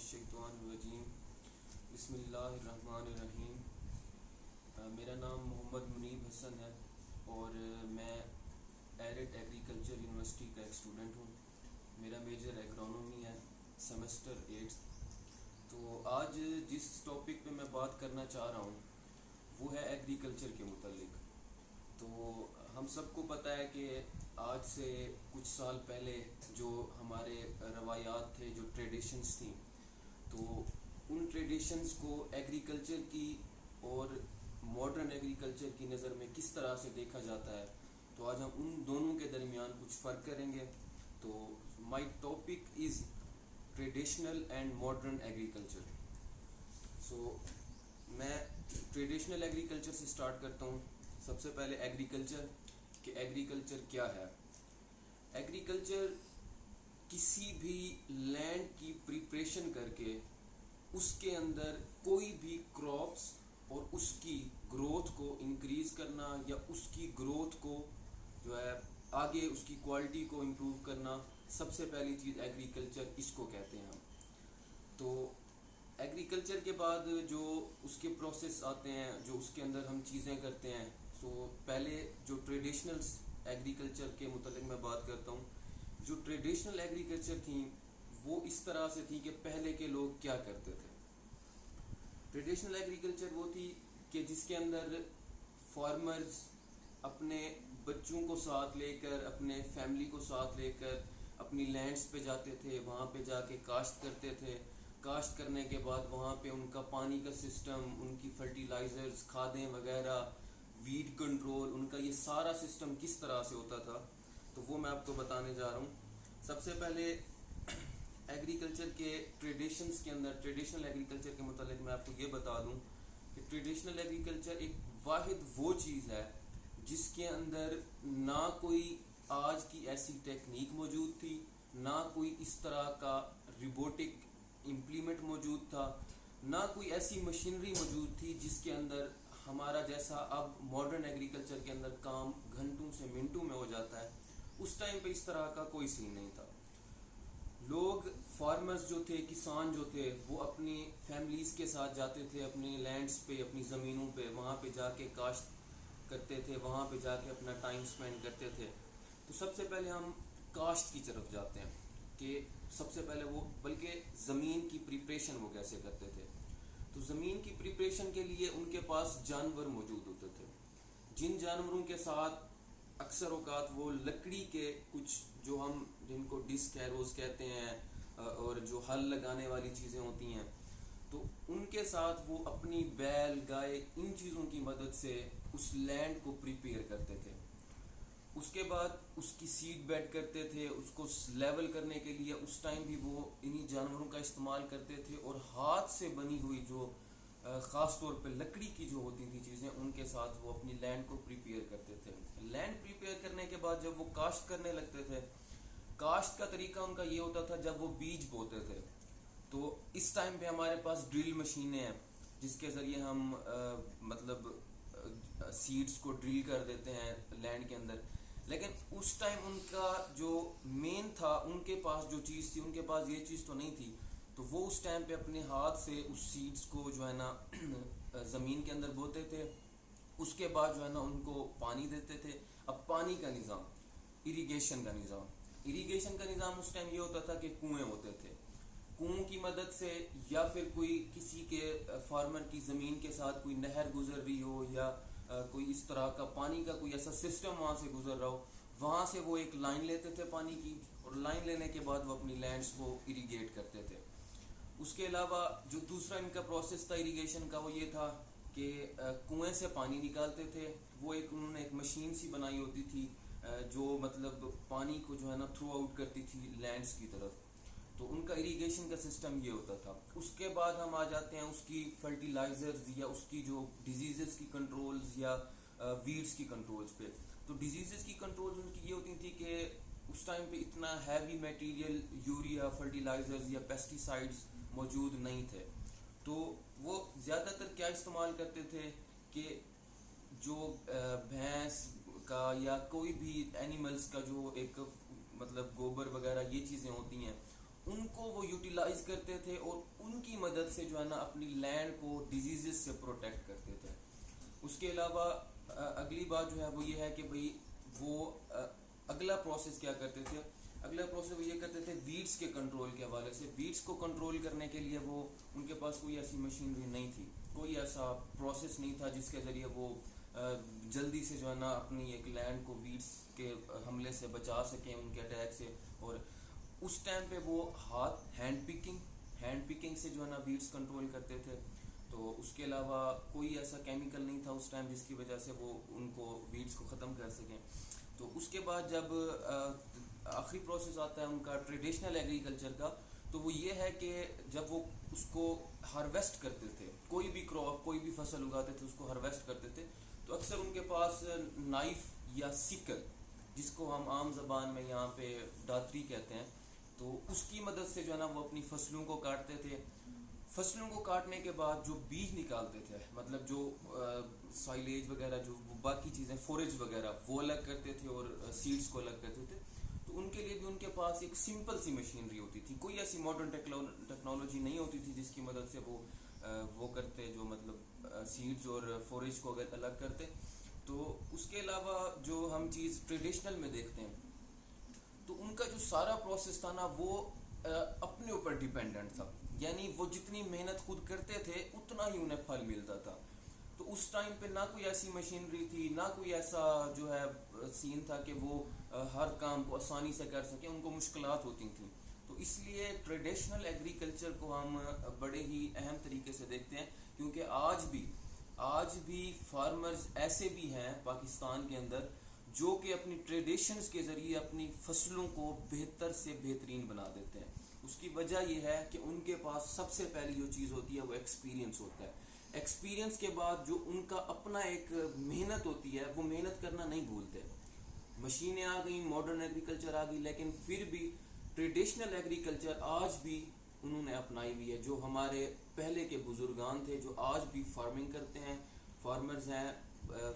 الشیطان الرجیم بسم اللہ الرحمن الرحیم۔ میرا نام محمد منیب حسن ہے اور میں ایرٹ ایگریکلچر یونیورسٹی کا ایک اسٹوڈنٹ ہوں۔ میرا میجر ایگرونومی ہے، سیمسٹر 8۔ تو آج جس ٹاپک پہ میں بات کرنا چاہ رہا ہوں وہ ہے ایگریکلچر کے متعلق۔ تو ہم سب کو پتہ ہے کہ آج سے کچھ سال پہلے جو ہمارے روایات تھے، جو ٹریڈیشنز تھیں، تو ان ٹریڈیشنز کو ایگریکلچر کی اور ماڈرن ایگریکلچر کی نظر میں کس طرح سے دیکھا جاتا ہے، تو آج ہم ان دونوں کے درمیان کچھ فرق کریں گے۔ تو my topic is traditional and modern agriculture. So میں ٹریڈیشنل ایگریکلچر سے سٹارٹ کرتا ہوں۔ سب سے پہلے ایگریکلچر، کہ ایگریکلچر کیا ہے۔ ایگریکلچر کسی بھی لینڈ کی پریپریشن کر کے اس کے اندر کوئی بھی کراپس اور اس کی گروتھ کو انکریز کرنا یا اس کی گروتھ کو جو ہے آگے اس کی کوالٹی کو امپروو کرنا، سب سے پہلی چیز ایگریکلچر اس کو کہتے ہیں ہم۔ تو ایگریکلچر کے بعد جو اس کے پروسیس آتے ہیں، جو اس کے اندر ہم چیزیں کرتے ہیں، تو پہلے جو ٹریڈیشنل ایگریکلچر کے متعلق میں بات کرتا ہوں۔ جو ٹریڈیشنل ایگریکلچر تھیں وہ اس طرح سے تھی کہ پہلے کے لوگ کیا کرتے تھے۔ ٹریڈیشنل ایگریکلچر وہ تھی کہ جس کے اندر فارمرز اپنے بچوں کو ساتھ لے کر، اپنے فیملی کو ساتھ لے کر اپنی لینڈز پہ جاتے تھے، وہاں پہ جا کے کاشت کرتے تھے۔ کاشت کرنے کے بعد وہاں پہ ان کا پانی کا سسٹم، ان کی فرٹیلائزرز، کھادیں وغیرہ، ویڈ کنٹرول، ان کا یہ سارا سسٹم کس طرح سے ہوتا تھا، تو وہ میں آپ کو بتانے جا رہا ہوں۔ سب سے پہلے ایگریکلچر کے ٹریڈیشنز کے اندر، ٹریڈیشنل ایگریکلچر کے متعلق میں آپ کو یہ بتا دوں کہ ٹریڈیشنل ایگریکلچر ایک واحد وہ چیز ہے جس کے اندر نہ کوئی آج کی ایسی ٹیکنیک موجود تھی، نہ کوئی اس طرح کا روبوٹک امپلیمنٹ موجود تھا، نہ کوئی ایسی مشینری موجود تھی جس کے اندر ہمارا جیسا اب ماڈرن ایگریکلچر کے اندر کام گھنٹوں سے منٹوں میں ہو جاتا ہے۔ اس ٹائم پہ اس طرح کا کوئی سین نہیں تھا۔ لوگ فارمرز جو تھے، کسان جو تھے، وہ اپنی فیملیز کے ساتھ جاتے تھے اپنی لینڈز پہ، اپنی زمینوں پہ، وہاں پہ جا کے کاشت کرتے تھے، وہاں پہ جا کے اپنا ٹائم سپینڈ کرتے تھے۔ تو سب سے پہلے ہم کاشت کی طرف جاتے ہیں کہ سب سے پہلے وہ بلکہ زمین کی پریپریشن وہ کیسے کرتے تھے۔ تو زمین کی پریپریشن کے لیے ان کے پاس جانور موجود ہوتے تھے، جن جانوروں کے ساتھ اکثر اوقات وہ لکڑی کے کچھ جو ہم جن کو ڈسک ہیروز کہتے ہیں اور جو ہل لگانے والی چیزیں ہوتی ہیں، تو ان کے ساتھ وہ اپنی بیل، گائے، ان چیزوں کی مدد سے اس لینڈ کو پریپیئر کرتے تھے۔ اس کے بعد اس کی سیڈ بیڈ کرتے تھے، اس کو لیول کرنے کے لیے اس ٹائم بھی وہ انہی جانوروں کا استعمال کرتے تھے، اور ہاتھ سے بنی ہوئی جو خاص طور پہ لکڑی کی جو ہوتی تھی چیزیں، ان کے ساتھ وہ اپنی لینڈ کو پریپیئر کرتے تھے۔ لینڈ پریپیئر کرنے کے بعد جب وہ کاشت کرنے لگتے تھے، کاشت کا طریقہ ان کا یہ ہوتا تھا جب وہ بیج بوتے تھے، تو اس ٹائم پہ ہمارے پاس ڈرل مشینیں ہیں جس کے ذریعے ہم سیڈز کو ڈرل کر دیتے ہیں لینڈ کے اندر۔ لیکن اس ٹائم ان کا جو مین تھا، ان کے پاس جو چیز تھی، ان کے پاس یہ چیز تو نہیں تھی، تو وہ اس ٹائم پہ اپنے ہاتھ سے اس سیڈز کو جو ہے نا زمین کے اندر بوتے تھے۔ اس کے بعد جو ہے نا ان کو پانی دیتے تھے۔ اب پانی کا نظام، اریگیشن کا نظام اس ٹائم یہ ہوتا تھا کہ کنویں ہوتے تھے۔ کنویں کی مدد سے یا پھر کوئی کسی کے فارمر کی زمین کے ساتھ کوئی نہر گزر رہی ہو یا کوئی اس طرح کا پانی کا کوئی ایسا سسٹم وہاں سے گزر رہا ہو، وہاں سے وہ ایک لائن لیتے تھے پانی کی، اور لائن لینے کے بعد وہ اپنی لینڈز کو اریگیٹ کرتے تھے۔ اس کے علاوہ جو دوسرا ان کا پروسیس تھا اریگیشن کا، وہ یہ تھا کہ کنویں سے پانی نکالتے تھے۔ وہ انہوں نے ایک مشین سی بنائی ہوتی تھی جو مطلب پانی کو جو ہے نا تھرو آؤٹ کرتی تھی لینڈز کی طرف۔ تو ان کا اریگیشن کا سسٹم یہ ہوتا تھا۔ اس کے بعد ہم آ جاتے ہیں اس کی فرٹیلائزرز یا اس کی جو ڈیزیزز کی کنٹرولز یا ویڈز کی کنٹرولز پہ۔ تو ڈیزیزز کی کنٹرولز ان کی یہ ہوتی تھی کہ اس ٹائم پہ اتنا ہیوی میٹیریل، یوریا، فرٹیلائزرز یا پیسٹی موجود نہیں تھے، تو وہ زیادہ تر کیا استعمال کرتے تھے کہ جو بھینس کا یا کوئی بھی اینیملز کا جو ایک مطلب گوبر وغیرہ یہ چیزیں ہوتی ہیں، ان کو وہ یوٹیلائز کرتے تھے اور ان کی مدد سے جو ہے نا اپنی لینڈ کو ڈیزیزز سے پروٹیکٹ کرتے تھے. اس کے علاوہ اگلی بات جو ہے وہ یہ ہے کہ بھئی وہ اگلا پروسیس کیا کرتے تھے. اگلا پروسیس وہ یہ کرتے تھے ویڈس کے کنٹرول کے حوالے سے. ویڈس کو کنٹرول کرنے کے لیے وہ ان کے پاس کوئی ایسی مشینری نہیں تھی, کوئی ایسا پروسیس نہیں تھا جس کے ذریعے وہ جلدی سے جو ہے نا اپنی ایک لینڈ کو ویڈس کے حملے سے بچا سکیں, ان کے اٹیک سے. اور اس ٹائم پہ وہ ہینڈ پکنگ سے جو ہے نا ویڈس کنٹرول کرتے تھے. تو اس کے علاوہ کوئی ایسا کیمیکل نہیں تھا اس ٹائم جس کی وجہ سے وہ ان کو ویڈس کو ختم کر سکیں. تو اس کے بعد جب آخری پروسیس آتا ہے ان کا ٹریڈیشنل ایگریکلچر کا, تو وہ یہ ہے کہ جب وہ اس کو ہارویسٹ کرتے تھے, کوئی بھی کراپ کوئی بھی فصل اگاتے تھے اس کو ہارویسٹ کرتے تھے, تو اکثر ان کے پاس نائف یا سیکل, جس کو ہم عام زبان میں یہاں پہ داتری کہتے ہیں, تو اس کی مدد سے جو ہے نا وہ اپنی فصلوں کو کاٹتے تھے. فصلوں کو کاٹنے کے بعد جو بیج نکالتے تھے, مطلب جو سائلیج وغیرہ جو باقی چیزیں فورج وغیرہ وہ الگ کرتے تھے اور سیڈز کو الگ کرتے تھے. تو ان کے لیے بھی ان کے پاس ایک سمپل سی مشینری ہوتی تھی, کوئی ایسی ماڈرن ٹیکنالوجی نہیں ہوتی تھی جس کی مدد سے وہ کرتے, جو مطلب سیڈز اور فورج کو اگر الگ کرتے. تو اس کے علاوہ جو ہم چیز ٹریڈیشنل میں دیکھتے ہیں تو ان کا جو سارا پروسیس تھا نا وہ اپنے اوپر ڈیپینڈنٹ تھا, یعنی وہ جتنی محنت خود کرتے تھے اتنا ہی انہیں پھل ملتا تھا. تو اس ٹائم پہ نہ کوئی ایسی مشینری تھی, نہ کوئی ایسا جو ہے سین تھا کہ وہ ہر کام کو آسانی سے کر سکیں, ان کو مشکلات ہوتی تھیں. تو اس لیے ٹریڈیشنل ایگریکلچر کو ہم بڑے ہی اہم طریقے سے دیکھتے ہیں, کیونکہ آج بھی فارمرز ایسے بھی ہیں پاکستان کے اندر جو کہ اپنی ٹریڈیشنز کے ذریعے اپنی فصلوں کو بہتر سے بہترین بنا دیتے ہیں. اس کی وجہ یہ ہے کہ ان کے پاس سب سے پہلی جو چیز ہوتی ہے وہ ایکسپیرینس ہوتا ہے. ایکسپیرینس کے بعد جو ان کا اپنا ایک محنت ہوتی ہے وہ محنت کرنا نہیں بھولتے. مشینیں آ گئیں, ماڈرن ایگریکلچر آ گئی, لیکن پھر بھی ٹریڈیشنل ایگریکلچر آج بھی انہوں نے اپنائی ہوئی ہے. جو ہمارے پہلے کے بزرگان تھے جو آج بھی فارمنگ کرتے ہیں, فارمرز ہیں,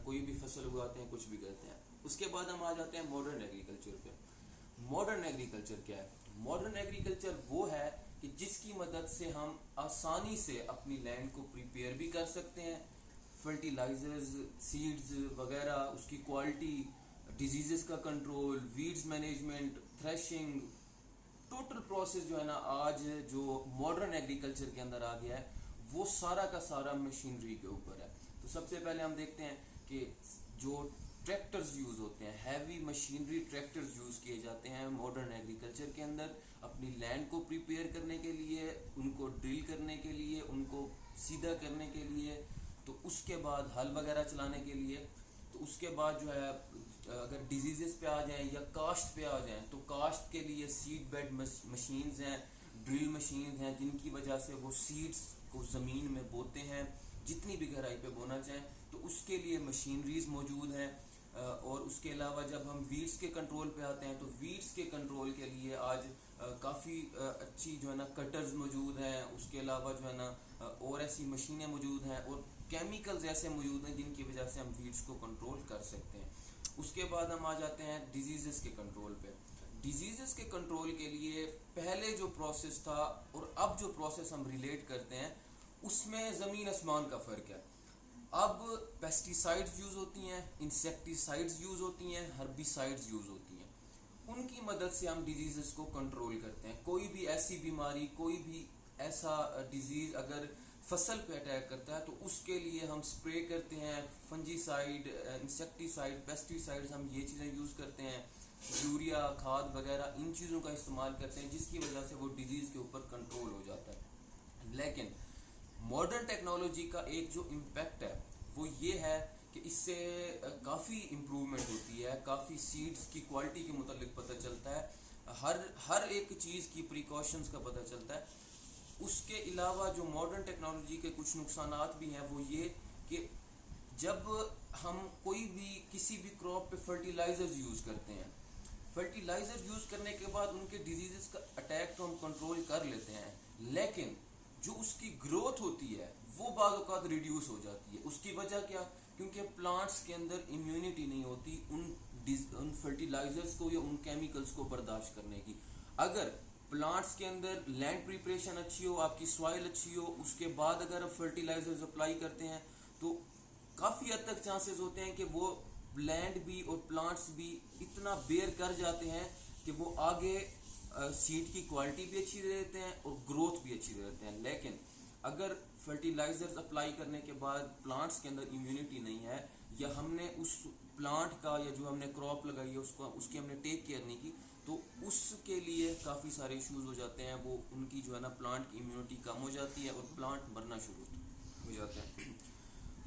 کوئی بھی فصل اگاتے ہیں, کچھ بھی کرتے ہیں. اس کے بعد ہم آ جاتے ہیں ماڈرن ایگریکلچر پہ. ماڈرن ایگریکلچر کیا ہے؟ ماڈرن ایگریکلچر وہ ہے کہ جس کی مدد سے ہم آسانی سے اپنی لینڈ کو پریپیئر بھی کر سکتے ہیں. فرٹیلائزرز, سیڈز وغیرہ, اس کی کوالٹی, ڈیزیزز کا control, weeds management, threshing, total process جو ہے نا آج جو ماڈرن ایگریکلچر کے اندر آ گیا ہے وہ سارا کا سارا مشینری کے اوپر ہے. تو سب سے پہلے ہم دیکھتے ہیں کہ جو ٹریکٹرز یوز ہوتے ہیں, ہیوی مشینری ٹریکٹرز یوز کیے جاتے ہیں ماڈرن ایگریکلچر کے اندر اپنی لینڈ کو پریپیئر کرنے کے لیے, ان کو ڈرل کرنے کے لیے, ان کو سیدھا کرنے کے لیے, تو اس کے بعد ہل وغیرہ چلانے کے لیے. تو اس کے بعد جو ہے اگر ڈیزیزز پہ آ جائیں یا کاشت پہ آ جائیں تو کاشت کے لیے سیڈ بیڈ مشینز ہیں, ڈرل مشینز ہیں, جن کی وجہ سے وہ سیڈز کو زمین میں بوتے ہیں جتنی بھی گہرائی پہ بونا چاہیں. تو اس کے لیے مشینریز موجود ہیں. اور اس کے علاوہ جب ہم ویڈس کے کنٹرول پہ آتے ہیں تو ویڈس کے کنٹرول کے لیے آج کافی اچھی جو ہے نا کٹرز موجود ہیں. اس کے علاوہ جو ہے نا اور ایسی مشینیں موجود ہیں اور کیمیکلز ایسے موجود ہیں جن کی وجہ سے ہم ویڈس کو کنٹرول کر سکتے ہیں. اس کے بعد ہم آ جاتے ہیں ڈیزیزز کے کنٹرول پہ. ڈیزیزز کے کنٹرول کے لیے پہلے جو پروسیس تھا اور اب جو پروسیس ہم ریلیٹ کرتے ہیں اس میں زمین آسمان کا فرق ہے. اب پیسٹی سائڈز یوز ہوتی ہیں, انسیکٹی سائڈز یوز ہوتی ہیں, ہربی سائڈز یوز ہوتی ہیں. ان کی مدد سے ہم ڈیزیزز کو کنٹرول کرتے ہیں. کوئی بھی ایسی بیماری, کوئی بھی ایسا ڈیزیز اگر فصل پہ اٹیک کرتا ہے تو اس کے لیے ہم سپرے کرتے ہیں, فنجی سائڈ, انسیکٹی سائڈ, پیسٹی سائڈز, ہم یہ چیزیں یوز کرتے ہیں, یوریا کھاد وغیرہ ان چیزوں کا استعمال کرتے ہیں جس کی وجہ سے وہ ڈیزیز کے اوپر کنٹرول ہو جاتا ہے. لیکن ماڈرن ٹیکنالوجی کا ایک جو امپیکٹ ہے وہ یہ ہے کہ اس سے کافی امپرومنٹ ہوتی ہے, کافی سیڈز کی کوالٹی کے متعلق پتہ چلتا ہے, ہر ایک چیز کی پریکاشنز کا پتہ چلتا ہے. اس کے علاوہ جو ماڈرن ٹیکنالوجی کے کچھ نقصانات بھی ہیں وہ یہ کہ جب ہم کوئی بھی کسی بھی کراپ پہ فرٹیلائزرز یوز کرتے ہیں, فرٹیلائزر یوز کرنے کے بعد ان کے ڈیزیزز کا اٹیک تو ہم کنٹرول کر لیتے ہیں, لیکن جو اس کی گروتھ ہوتی ہے وہ بعض اوقات ریڈیوس ہو جاتی ہے. اس کی وجہ کیا؟ کیونکہ پلانٹس کے اندر امیونٹی نہیں ہوتی ان فرٹیلائزرز کو یا ان کیمیکلز کو برداشت کرنے کی. اگر پلانٹس کے اندر لینڈ پریپریشن اچھی ہو, آپ کی سوائل اچھی ہو, اس کے بعد اگر آپ فرٹیلائزرز اپلائی کرتے ہیں تو کافی حد تک چانسز ہوتے ہیں کہ وہ لینڈ بھی اور پلانٹس بھی اتنا بیئر کر جاتے ہیں کہ وہ آگے سیڈ کی کوالٹی بھی اچھی دے دیتے ہیں اور گروتھ بھی اچھی دے دیتے ہیں. لیکن اگر فرٹیلائزرز اپلائی کرنے کے بعد پلانٹس کے اندر امیونٹی نہیں ہے, یا ہم نے اس پلانٹ کا یا جو ہم نے کراپ لگائی ہے اس کی ہم نے ٹیک کیئر نہیں کی, تو اس کے لیے کافی سارے ایشوز ہو جاتے ہیں. وہ ان کی جو ہے نا پلانٹ کی امیونٹی کم ہو جاتی ہے اور پلانٹ مرنا شروع ہو جاتا ہے.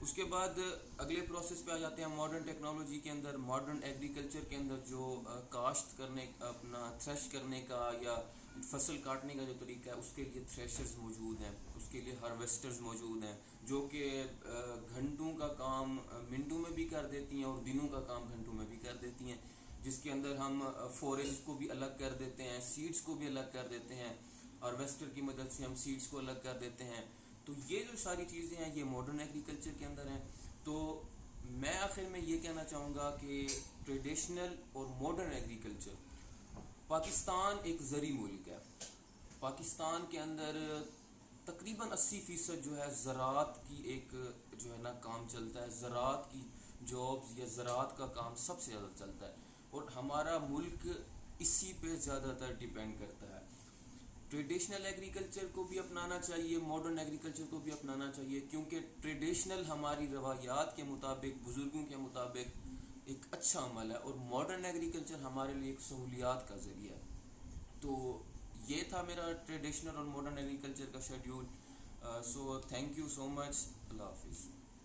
اس کے بعد اگلے پروسیس پہ آ جاتے ہیں ماڈرن ٹیکنالوجی کے اندر, ماڈرن ایگریکلچر کے اندر جو کاشت کرنے, اپنا تھریش کرنے کا یا فصل کاٹنے کا جو طریقہ ہے, اس کے لیے تھریشرز موجود ہیں, اس کے لیے ہارویسٹرز موجود ہیں جو کہ گھنٹوں کا کام منٹوں میں بھی کر دیتی ہیں اور دنوں کا کام گھنٹوں میں بھی کر دیتی ہیں, جس کے اندر ہم فوریج کو بھی الگ کر دیتے ہیں, سیڈز کو بھی الگ کر دیتے ہیں, ہارویسٹر کی مدد سے ہم سیڈز کو الگ کر دیتے ہیں. تو یہ جو ساری چیزیں ہیں یہ ماڈرن ایگریکلچر کے اندر ہیں. تو میں آخر میں یہ کہنا چاہوں گا کہ ٹریڈیشنل اور ماڈرن ایگریکلچر, پاکستان ایک زرعی ملک ہے. پاکستان کے اندر تقریباً 80% جو ہے زراعت کی ایک جو ہے نا کام چلتا ہے, زراعت کی جابز یا زراعت کا کام سب سے زیادہ چلتا ہے, اور ہمارا ملک اسی پہ زیادہ تر ڈیپینڈ کرتا ہے. ٹریڈیشنل ایگریکلچر کو بھی اپنانا چاہیے, ماڈرن ایگریکلچر کو بھی اپنانا چاہیے, کیونکہ ٹریڈیشنل ہماری روایات کے مطابق, بزرگوں کے مطابق ایک اچھا عمل ہے, اور ماڈرن ایگریکلچر ہمارے لیے ایک سہولیات کا ذریعہ ہے. تو یہ تھا میرا ٹریڈیشنل اور ماڈرن ایگریکلچر کا schedule. So thank you so much. Allah حافظ.